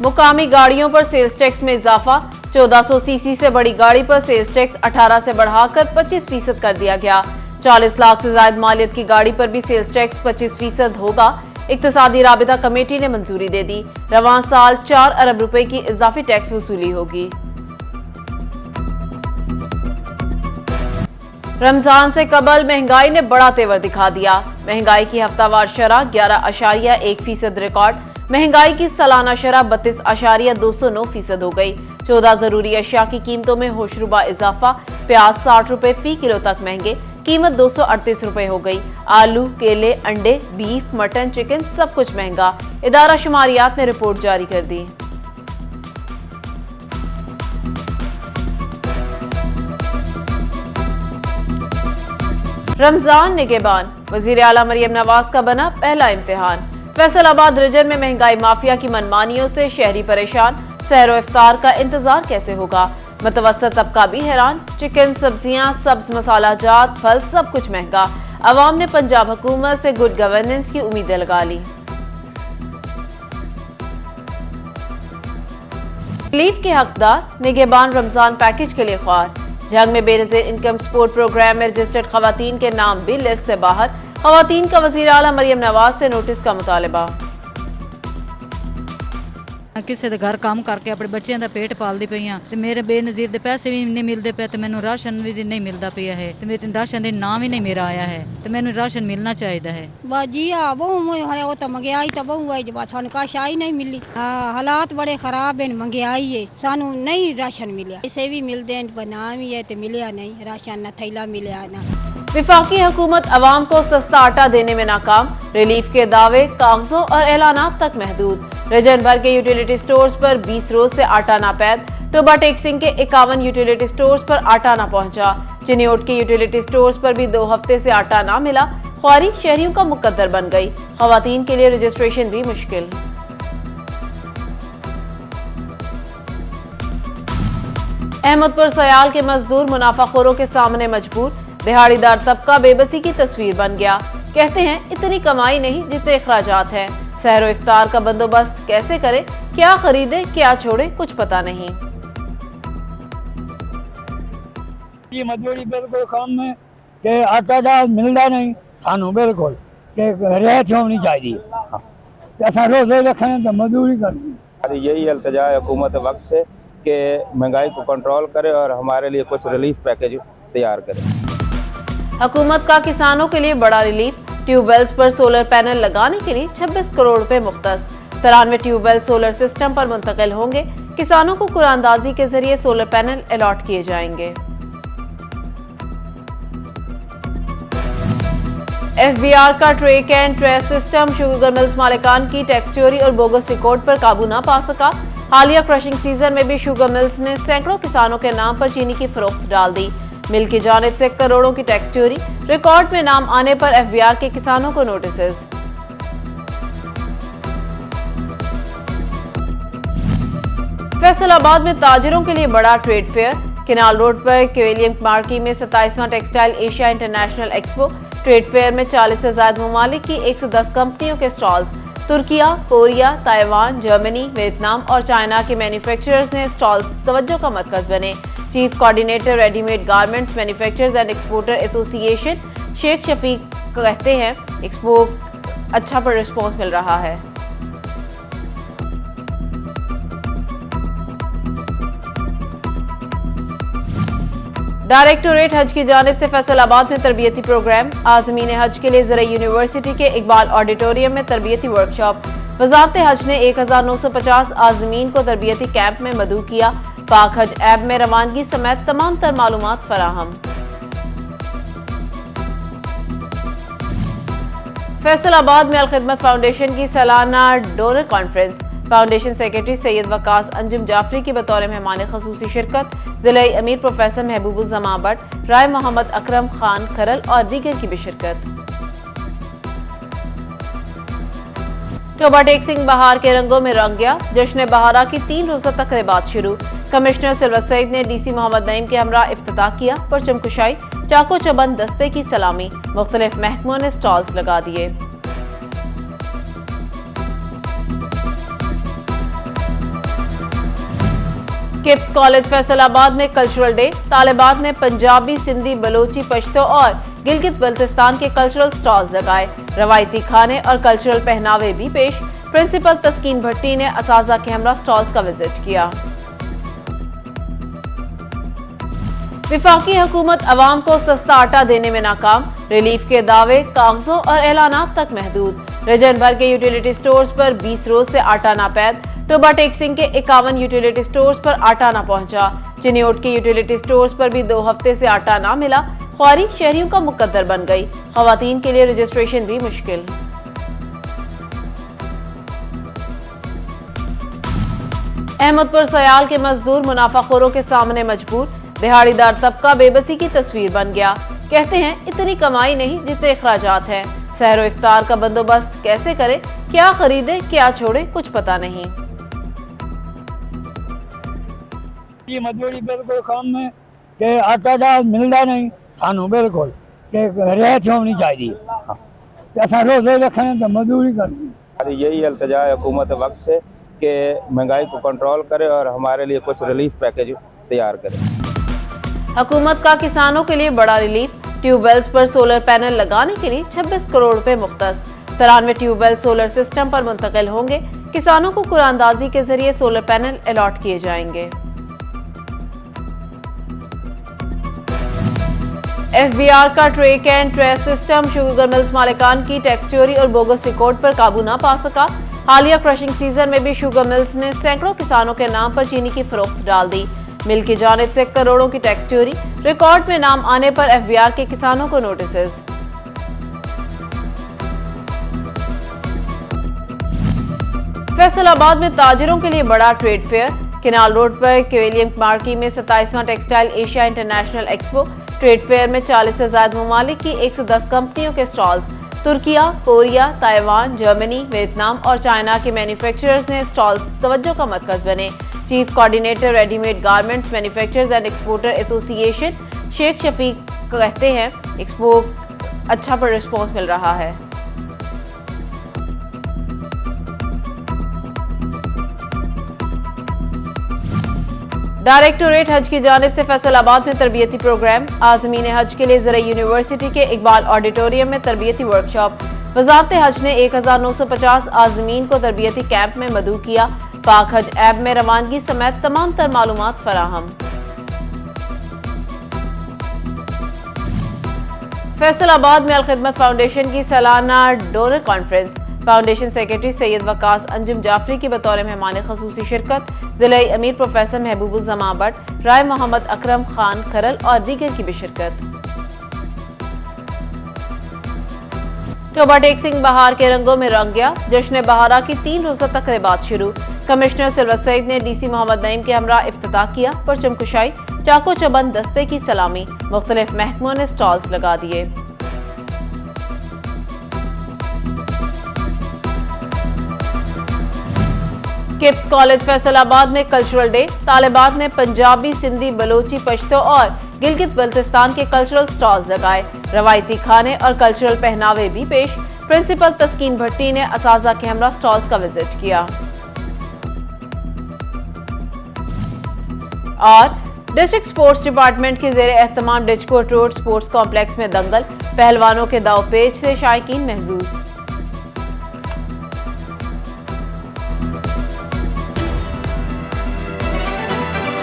मुकामी गाड़ियों पर सेल्स टैक्स में इजाफा। 1400 सीसी से बड़ी गाड़ी पर सेल्स टैक्स 18 से बढ़ाकर 25% कर दिया गया। 40 लाख से ज्यादा मालियत की गाड़ी पर भी सेल्स टैक्स 25% होगा। इक्तिसादी राबिता कमेटी ने मंजूरी दे दी। रवां साल 4 अरब रुपए की इजाफी टैक्स वसूली होगी। रमजान से कबल महंगाई ने बड़ा तेवर दिखा दिया। महंगाई की हफ्तावार शरह 11.1% रिकॉर्ड। महंगाई की सालाना शरह 32.209% हो गई। 14 जरूरी अशिया की कीमतों में होशरुबा इजाफा। प्याज 60 रुपए फी किलो तक महंगे, कीमत 238 रुपए हो गई। आलू, केले, अंडे, बीफ, मटन, चिकन सब कुछ महंगा। इदारा शुमारियात ने रिपोर्ट जारी कर दी। रमजान निगहबान, वजीर आला मरियम नवाज का बना पहला इम्तिहान। फैसलाबाद रीजन में महंगाई माफिया की मनमानियों से शहरी परेशान। सहरो इफ्तार का इंतजार कैसे होगा? मतवसत तबका भी हैरान। चिकन, सब्जियां, सब्ज मसाला जात, फल सब कुछ महंगा। अवाम ने पंजाब हुकूमत से गुड गवर्नेंस की उम्मीदें लगा ली। रिलीफ के हकदार, निगहबान रमजान पैकेज के लिए ख्वार। जंग में बेनजीर इनकम सपोर्ट प्रोग्राम में रजिस्टर्ड खवातीन के नाम भी लिस्ट से बाहर। खवातीन का वजीर आला मरियम नवाज से नोटिस का मुतालबा। ਕਿਸੇ ਦੇ ਘਰ ਕੰਮ ਕਰਕੇ ਆਪਣੇ ਬੱਚਿਆਂ ਦਾ ਪੇਟ ਪਾਲਦੀ ਪਈ ਆ ਤੇ ਮੇਰੇ ਬੇਨਜ਼ੀਰ ਦੇ ਪੈਸੇ ਵੀ ਨਹੀਂ ਮਿਲਦੇ ਪਏ ਤੇ ਮੈਨੂੰ ਰਾਸ਼ਨ ਵੀ ਨਹੀਂ ਮਿਲਦਾ ਪਿਆ ਹੈ ਤੇ ਮੇਰੇ ਰਾਸ਼ਨ ਦੇ ਨਾਮ ਹੀ ਨਹੀਂ ਮੇਰਾ ਆਇਆ ਹੈ ਤੇ ਮੈਨੂੰ ਰਾਸ਼ਨ ਮਿਲਣਾ ਚਾਹੀਦਾ ਹੈ। ਬਾਜੀ ਆ ਬਹੁ ਹੈ ਉਹ ਤਾਂ ਮੰਗਿਆਈ ਤਾਂ ਬਹੁ ਹੈ ਜਵਾ ਸਾਨੂੰ ਕਾਸ਼ਾ ਹੀ ਨਹੀਂ ਮਿਲੀ। ਹਾਲਾਤ ਬੜੇ ਖਰਾਬ ਹਨ, ਮੰਗਿਆਈ ਹੈ, ਸਾਨੂੰ ਨਹੀਂ ਰਾਸ਼ਨ ਮਿਲਿਆ। ਇਸੇ ਵੀ ਮਿਲਦੇ ਹਨ ਬਨਾ ਵੀ ਹੈ ਤੇ ਮਿਲਿਆ नहीं राशन, न थैला मिला ना। विफाकी हुकूमत अवाम को सस्ता आटा देने में नाकाम। रिलीफ के दावे कागजों और ऐलानात तक महदूद। रीजन भर के यूटिलिटी स्टोर्स पर 20 रोज से आटा नापैद। टोबा टेक्सिंग के 51 यूटिलिटी स्टोर्स पर आटा ना पहुंचा। चिन्योट के यूटिलिटी स्टोर्स पर भी 2 हफ्ते से आटा ना मिला। ख्वारी शहरियों का मुकद्दर बन गई। खवातीन के लिए रजिस्ट्रेशन भी मुश्किल। अहमदपुर सयाल के मजदूर मुनाफाखोरों के सामने मजबूर। दिहाड़ीदार तबका बेबसी की तस्वीर बन गया। कहते हैं इतनी कमाई नहीं जितने अखराजात हैं। सहरो इफ्तार का बंदोबस्त कैसे करें, क्या खरीदे क्या छोड़े, कुछ पता नहीं। ये मजदूरी बिल्कुल कम है कि आटा दाल मिलता नहीं सानू बिल्कुल कि रियायत होनी चाहिए। ऐसा रोजे रखने तो मजदूरी करनी। यही इल्तिजा है हुकूमत वक्त से कि महंगाई को कंट्रोल करे और हमारे लिए कुछ रिलीफ पैकेज तैयार करे। हुकूमत का किसानों के लिए बड़ा रिलीफ। ट्यूबवेल्स पर सोलर पैनल लगाने के लिए 26 करोड़ रुपए मुख्तस। 93 ट्यूबवेल सोलर सिस्टम पर मुंतकिल होंगे। किसानों को कुरानदाजी के जरिए सोलर पैनल अलॉट किए जाएंगे। एफबीआर का track and trace system sugar mills मालिकान की टैक्स चोरी और बोगस रिकॉर्ड पर काबू न पा सका। हालिया क्रशिंग सीजन में भी शुगर मिल्स ने सैकड़ों किसानों के नाम पर चीनी की फरोख्त डाल दी। मिल की जानिब से करोड़ों की टैक्स चोरी। रिकॉर्ड में नाम आने पर एफबीआर के किसानों को नोटिस। फैसलाबाद में ताजिरों के लिए बड़ा ट्रेड फेयर। किनाल रोड पर केवेलियम मार्की में 27वां textile Asia international expo. Trade fair में 40 से ज्यादा ममालिक की 110 कंपनियों के stalls. Turkiye, Korea, Taiwan, Germany, Vietnam और चाइना के मैन्युफैक्चरर्स ने स्टॉल्स तवज्जो का मरकज बने। Chief coordinator readymade garments manufacturers and exporter association Sheikh Shafiq कहते हैं एक्सपो अच्छा पर रिस्पॉन्स मिल रहा है। डायरेक्टोरेट हज की जानिब से फैसलाबाद में तरबियती प्रोग्राम। आज़मीन हज के लिए ज़रई यूनिवर्सिटी के इकबाल ऑडिटोरियम में तरबियती वर्कशॉप। वजारत हज ने 1950 आज़मीन को तरबियती कैंप में मदऊ किया। पाक हज ऐप में रवानगी समेत तमाम तर मालूमात फराहम। फैसलाबाद में अलखिदमत फाउंडेशन की सालाना donor conference. Foundation secretary Syed Waqas Anjum Jafri की बतौर मेहमान खसूसी शिरकत। जिला अमीर प्रोफेसर महबूबुज़्ज़मा भट्ट, राय मोहम्मद अकरम खान खरल और दीगर की भी शिरकत। टोबा टेक्सिंग बहार के रंगों में रंग गया। जश्न बहारा की 3 रोजा तकरीबात शुरू। कमिश्नर सिल्वर सईद ने डीसी मोहम्मद नईम के हमरा इफ्तिताह किया। परचम कुशाई, चाको चबंद दस्ते की सलामी। मुख्तलिफ महकमों ने स्टॉल्स लगा दिए। किप्स कॉलेज फैसलाबाद में कल्चरल डे, तालिबात ने पंजाबी, सिंधी, बलोची, पश्तो और गिलगित बल्तिस्तान के कल्चरल स्टॉल्स लगाए। रवायती खाने और कल्चरल पहनावे भी पेश। प्रिंसिपल तस्कीन भट्टी ने असाजा के हमरा स्टॉल्स का विजिट किया। विफाकी हुकूमत अवाम को सस्ता आटा देने में नाकाम, रिलीफ के दावे कागजों और ऐलानात तक महदूद। रीजन भर के यूटिलिटी स्टोर्स पर 20 रोज से आटा नापैद। टोबा टेक्सिंग के 51 यूटिलिटी स्टोर्स पर आटा न पहुंचा। चिन्योट के यूटिलिटी स्टोर्स पर भी 2 हफ्ते से आटा न मिला। ख्वारी शहरियों का मुकद्दर बन गई। खवातीन के लिए रजिस्ट्रेशन भी मुश्किल। अहमदपुर सयाल के मजदूर मुनाफाखोरों के सामने मजबूर। दिहाड़ीदार तबका बेबसी की तस्वीर बन गया। कहते हैं इतनी कमाई नहीं जितने अखराजात हैं। सहरो इफ्तार का बंदोबस्त कैसे करें, क्या खरीदें क्या छोड़ें, कुछ पता नहीं। ये मजदूरी बिल्कुल कम है कि आटा दाल मिलता नहीं सानू बिल्कुल कि रियायत होनी चाहिए। असा रोजे रखने तो मजदूरी करनी। हमारी यही इल्तिजा है हुकूमत वक्त से कि महंगाई को कंट्रोल करे और हमारे लिए कुछ रिलीफ पैकेज तैयार करे। हुकूमत का किसानों के लिए बड़ा रिलीफ। ट्यूबवेल्स पर सोलर पैनल लगाने के लिए 26 करोड़ रुपए मुख्तस। 93 ट्यूबवेल सोलर सिस्टम पर मुंतकिल होंगे। किसानों को कुरानदाजी के जरिए सोलर पैनल अलॉट किए जाएंगे। एफबीआर का track and trace system sugar mills मालिकान की टैक्स चोरी और बोगस रिकॉर्ड पर काबू न पा सका। हालिया क्रशिंग सीजन में भी शुगर मिल्स ने सैकड़ों किसानों के नाम पर चीनी की फरोख्त डाल दी। मिल की जानिब से करोड़ों की टैक्स चोरी। रिकॉर्ड में नाम आने पर एफबीआर के किसानों को नोटिस। फैसलाबाद में ताजिरों के लिए बड़ा ट्रेड फेयर। किनाल रोड पर केवेलियम मार्की में 27वां textile Asia international expo. Trade fair में 40 से ज्यादा ममालिक की 110 कंपनियों के stalls. Turkiye, Korea, Taiwan, Germany, Vietnam और चाइना के मैन्युफैक्चरर्स ने स्टॉल्स तवज्जो का मरकज बने। Chief coordinator readymade garments manufacturers and exporter association Sheikh Shafiq कहते हैं एक्सपो अच्छा पर रिस्पॉन्स मिल रहा है। डायरेक्टोरेट हज की जानिब से फैसलाबाद में तरबियती प्रोग्राम। आज़मीन हज के लिए ज़रा यूनिवर्सिटी के इकबाल ऑडिटोरियम में तरबियती वर्कशॉप। वजारत हज ने 1950 आज़मीन को तरबियती कैंप में मदऊ किया। पाक हज ऐप में रवानगी समेत तमाम तर मालूमात फराहम। फैसलाबाद में अलखिदमत फाउंडेशन की सालाना donor conference. Foundation secretary Syed Waqas Anjum Jafri की बतौर मेहमान खसूसी शिरकत। जिले अमीर प्रोफेसर महबूबुल जमा भट्ट, राय मोहम्मद अकरम खान खरल और दीगर की भी शिरकत। टोबा टेक्सिंग बहार के रंगों में रंग गया। जश्न बहारा की 3 रोजा तकरीबात शुरू। कमिश्नर सिल्वर सईद ने डीसी मोहम्मद नईम के हमरा इफ्तिताह किया। परचम कुशाई, चाको चबंद दस्ते की सलामी। मुख्तलिफ महकमों ने स्टॉल्स लगा दिए। किप्स कॉलेज फैसलाबाद में कल्चरल डे, तालिबात ने पंजाबी, सिंधी, बलोची, पश्तो और गिलगित बल्तिस्तान के कल्चरल स्टॉल्स लगाए। रवायती खाने और कल्चरल पहनावे भी पेश। प्रिंसिपल तस्कीन भट्टी ने असाजा के हमरा स्टॉल्स का विजिट किया। और डिस्ट्रिक्ट स्पोर्ट्स डिपार्टमेंट के जेर एहतमाम डिचकोट रोड स्पोर्ट्स कॉम्प्लेक्स में दंगल। पहलवानों के दाव पेच से शायकीन महजूज।